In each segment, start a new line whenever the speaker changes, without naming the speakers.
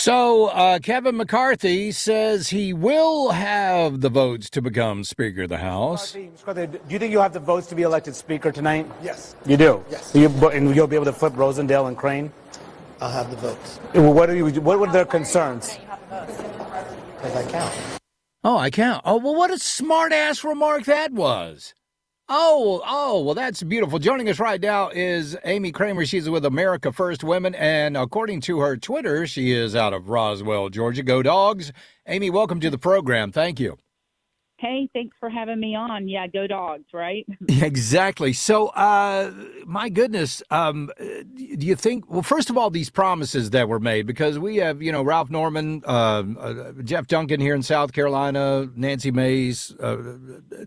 So Kevin McCarthy says he will have the votes to become Speaker of the House.
Mr. McCarthy, do you think you'll have the votes to be elected Speaker tonight?
Yes.
You do?
Yes.
And you'll be able to flip Rosendale and Crane?
I'll have the votes.
What were their concerns?
Because I count.
Oh, I count. Oh, well, what a smart-ass remark that was. Well, that's beautiful. Joining us right now is Amy Kremer. She's with America First Women, and according to her Twitter, she is out of Roswell, Georgia. Go Dogs. Amy, welcome to the program. Thank you.
Hey, thanks for having me on. Yeah, go Dogs, right?
Exactly. So, my goodness, do you think, well, first of all, these promises that were made, because we have, Ralph Norman, Jeff Duncan here in South Carolina, Nancy Mace,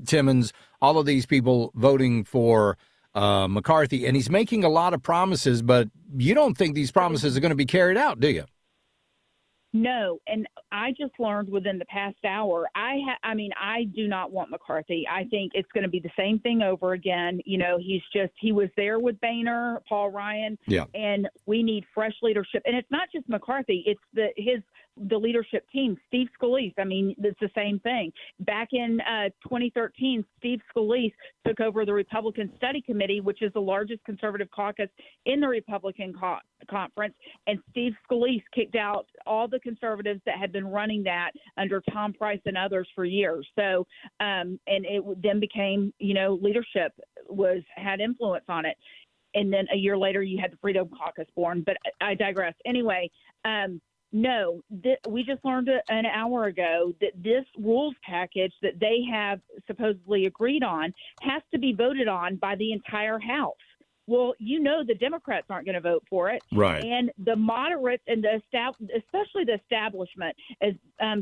Timmons, all of these people voting for McCarthy, and he's making a lot of promises, but you don't think these promises are going to be carried out, do you?
No, and I just learned within the past hour, I do not want McCarthy. I think it's going to be the same thing over again. He was there with Boehner, Paul Ryan, and we need fresh leadership. And it's not just McCarthy, it's the leadership team, Steve Scalise. I mean, it's the same thing. Back in 2013, Steve Scalise took over the Republican Study Committee, which is the largest conservative caucus in the Republican conference, and Steve Scalise kicked out all the conservatives that had been running that under Tom Price and others for years. So, and it then became, leadership had influence on it. And then a year later, you had the Freedom Caucus born. But I digress. Anyway, no, we just learned an hour ago that this rules package that they have supposedly agreed on has to be voted on by the entire House. Well, the Democrats aren't going to vote for it.
Right.
And the moderates and especially the establishment, as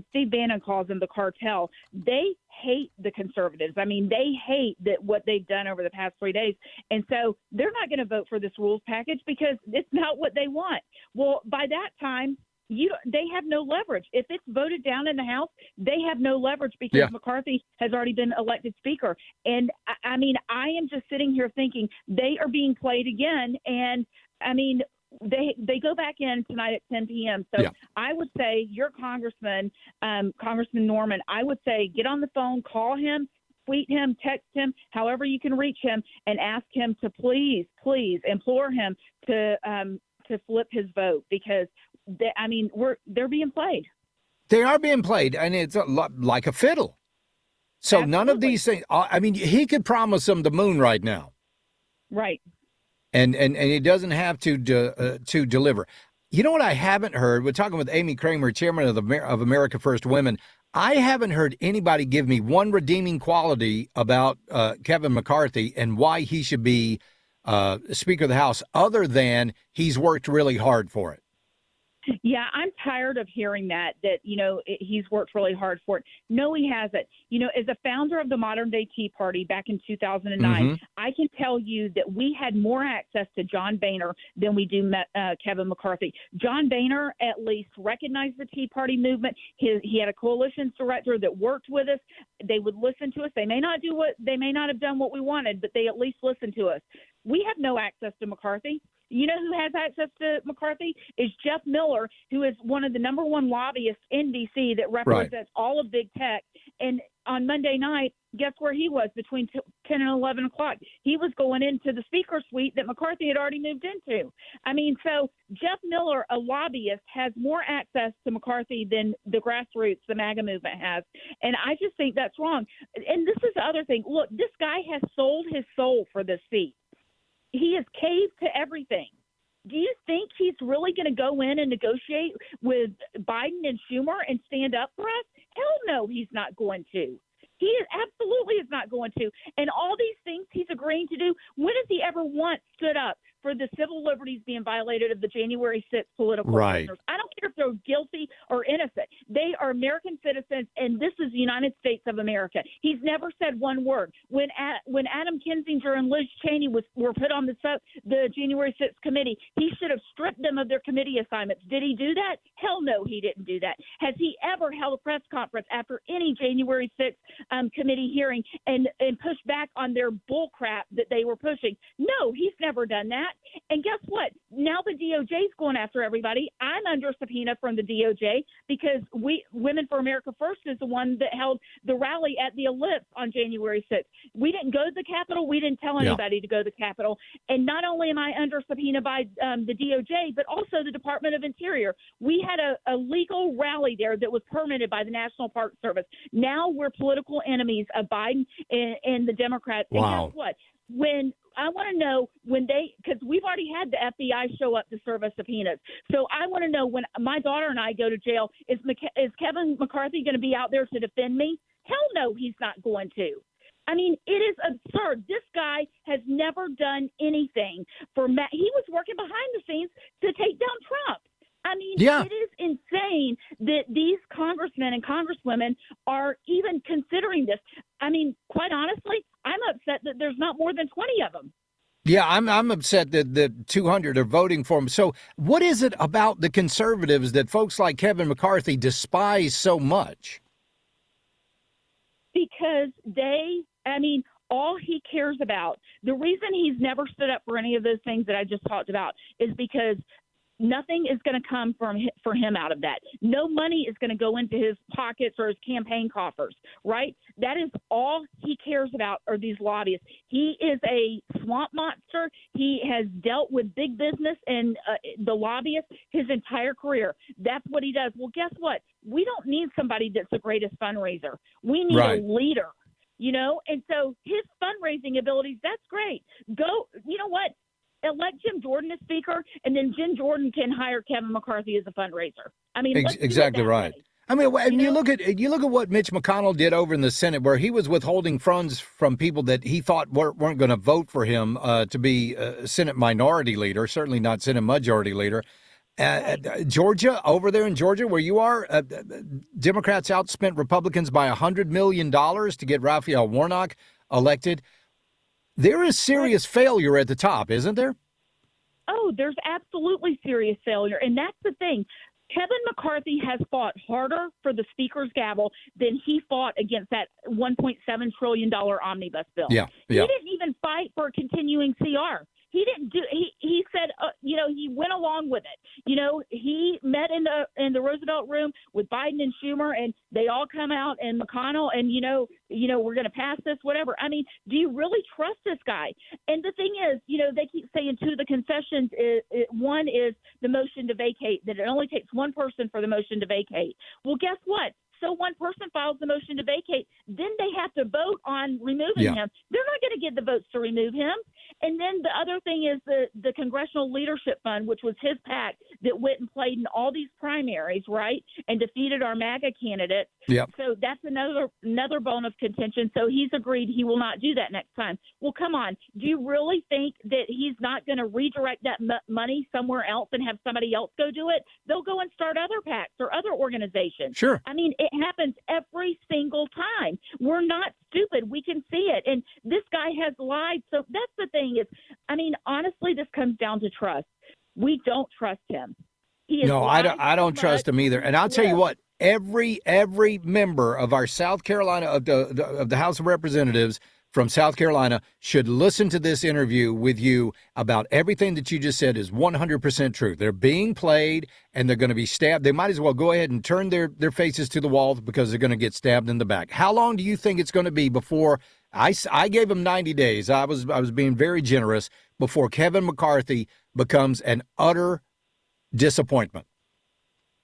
Steve Bannon calls them, the cartel, they hate the conservatives. I mean, they hate what they've done over the past 3 days. And so they're not going to vote for this rules package because it's not what they want. Well, by that time, they have no leverage. If it's voted down in the House, they have no leverage because McCarthy has already been elected Speaker. And I am just sitting here thinking they are being played again. And they go back in tonight at 10 p.m. So I would say your Congressman Norman, I would say get on the phone, call him, tweet him, text him, however you can reach him, and ask him to please implore him to flip his vote because they're being played.
They are being played, and it's like a fiddle. So
Absolutely.
None of these things. He could promise them the moon right now,
right?
And he doesn't have to deliver. You know what I haven't heard? We're talking with Amy Kremer, chairman of America First Women. I haven't heard anybody give me one redeeming quality about Kevin McCarthy and why he should be Speaker of the House, other than he's worked really hard for it.
Yeah, I'm tired of hearing that he's worked really hard for it. No, he hasn't. As a founder of the modern day Tea Party back in 2009, I can tell you that we had more access to John Boehner than we do Kevin McCarthy. John Boehner at least recognized the Tea Party movement. He had a coalitions director that worked with us. They would listen to us. They may not have done what we wanted, but they at least listened to us. We have no access to McCarthy. You know who has access to McCarthy is Jeff Miller, who is one of the number one lobbyists in D.C. that represents all of big tech. And on Monday night, guess where he was between 10 and 11 o'clock? He was going into the speaker suite that McCarthy had already moved into. So Jeff Miller, a lobbyist, has more access to McCarthy than the grassroots, the MAGA movement has. And I just think that's wrong. And this is the other thing. Look, this guy has sold his soul for this seat. He has caved to everything. Do you think he's really going to go in and negotiate with Biden and Schumer and stand up for us? Hell no, he's not going to. He absolutely is not going to. And all these things he's agreeing to do, when has he ever once stood up for the civil liberties being violated of the January 6th political prisoners? I don't care if they're guilty or innocent. They are American citizens, and this is the United States of America. He's never said one word. When Adam Kinzinger and Liz Cheney were put on the January 6th committee, he should have stripped them of their committee assignments. Did he do that? Hell no, he didn't do that. Has he ever held a press conference after any January 6th committee hearing and pushed back on their bull crap that they were pushing? No, he's never done that. And guess what? Now the DOJ is going after everybody. I'm under subpoena from the DOJ because Women for America First is the one that held the rally at the Ellipse on January 6th. We didn't go to the Capitol. We didn't tell anybody to go to the Capitol. And not only am I under subpoena by the DOJ, but also the Department of Interior. We had a legal rally there that was permitted by the National Park Service. Now we're political enemies of Biden and the Democrats.
Wow.
And guess what? When I want to know because we've already had the FBI show up to serve us subpoenas. So I want to know when my daughter and I go to jail, is Kevin McCarthy going to be out there to defend me? Hell no, he's not going to. I mean, it is absurd. This guy has never done anything for Matt. He was working behind the scenes to take down Trump. I mean, It is insane that these congressmen and congresswomen are even considering this. I mean, quite honestly, I'm upset that there's not more than 20 of them.
Yeah, I'm upset that the 200 are voting for him. So what is it about the conservatives that folks like Kevin McCarthy despise so much?
Because all he cares about, the reason he's never stood up for any of those things that I just talked about is because nothing is going to come for him out of that. No money is going to go into his pockets or his campaign coffers, right? That is all he cares about are these lobbyists. He is a swamp monster. He has dealt with big business and the lobbyists his entire career. That's what he does. Well, guess what? We don't need somebody that's the greatest fundraiser. We need a leader, And so his fundraising abilities, that's great. You know what? Elect Jim Jordan as Speaker, and then Jim Jordan can hire Kevin McCarthy as a fundraiser. I mean,
exactly right.
Way.
I mean, and you look at what Mitch McConnell did over in the Senate, where he was withholding funds from people that he thought weren't going to vote for him to be Senate Minority Leader, certainly not Senate Majority Leader. Georgia, over there in Georgia, where you are, Democrats outspent Republicans by $100 million to get Raphael Warnock elected. There is serious failure at the top, isn't there?
Oh, there's absolutely serious failure. And that's the thing. Kevin McCarthy has fought harder for the Speaker's gavel than he fought against that $1.7 trillion omnibus bill.
Yeah.
He didn't even fight for a continuing CR. He didn't do. He said, he went along with it. He met in the Roosevelt room with Biden and Schumer, and they all come out and McConnell, and we're going to pass this, whatever. I mean, do you really trust this guy? And the thing is, they keep saying two of the concessions. One is the motion to vacate, that it only takes one person for the motion to vacate. Well, guess what? So one person files the motion to vacate, then they have to vote on removing him. They're not going to get the votes to remove him. And then the other thing is the Congressional Leadership Fund, which was his PAC that went and played in all these primaries, right, and defeated our MAGA candidates.
Yep.
So that's another bone of contention. So he's agreed he will not do that next time. Well, come on. Do you really think that he's not going to redirect that money somewhere else and have somebody else go do it? They'll go and start other PACs or other organizations.
Sure.
I mean, it happens every single time. We're not stupid. We can see it. And this guy has lied. So that's the thing is, I mean, honestly, this comes down to trust. We don't trust him.
No, I don't trust him either. And I'll tell you what, every member of our South Carolina, of the House of Representatives from South Carolina should listen to this interview with you about everything that you just said is 100% true. They're being played and they're going to be stabbed. They might as well go ahead and turn their faces to the wall because they're going to get stabbed in the back. How long do you think it's going to be before I gave him 90 days? I was being very generous before Kevin McCarthy becomes an utter disappointment.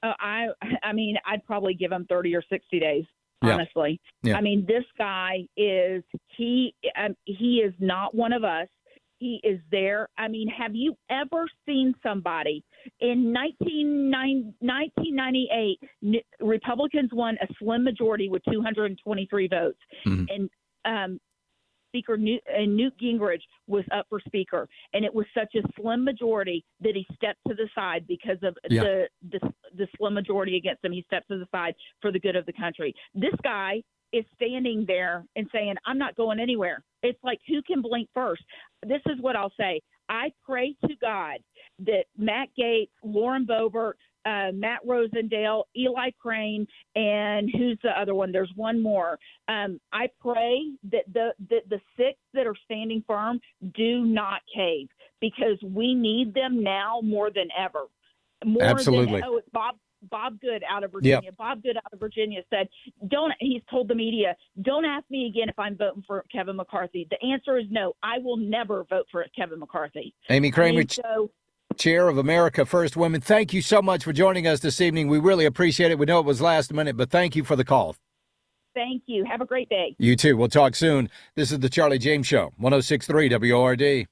I mean, I'd probably give him 30 or 60 days. Honestly, I mean, this guy he is not one of us. He is there. I mean, have you ever seen somebody in 1998, Republicans won a slim majority with 223 votes. Mm-hmm. And Speaker Newt Gingrich was up for Speaker, and it was such a slim majority that he stepped to the side because of the slim majority against him. He stepped to the side for the good of the country. This guy is standing there and saying, I'm not going anywhere. It's like, who can blink first? This is what I'll say. I pray to God that Matt Gaetz, Lauren Boebert, Matt Rosendale, Eli Crane, and who's the other one? There's one more. I pray that the six that are standing firm do not cave, because we need them now more than ever. more
Absolutely.
than, it's Bob Good out of Virginia.
Yep.
Bob Good out of Virginia said, he's told the media, don't ask me again if I'm voting for Kevin McCarthy. The answer is no. I will never vote for Kevin McCarthy.
Amy Kremer, Chair of America First Women, thank you so much for joining us this evening. We really appreciate it. We know it was last minute, but thank you for the call.
Thank you. Have a great day.
You too. We'll talk soon. This is the Charlie James Show, 106.3 WORD.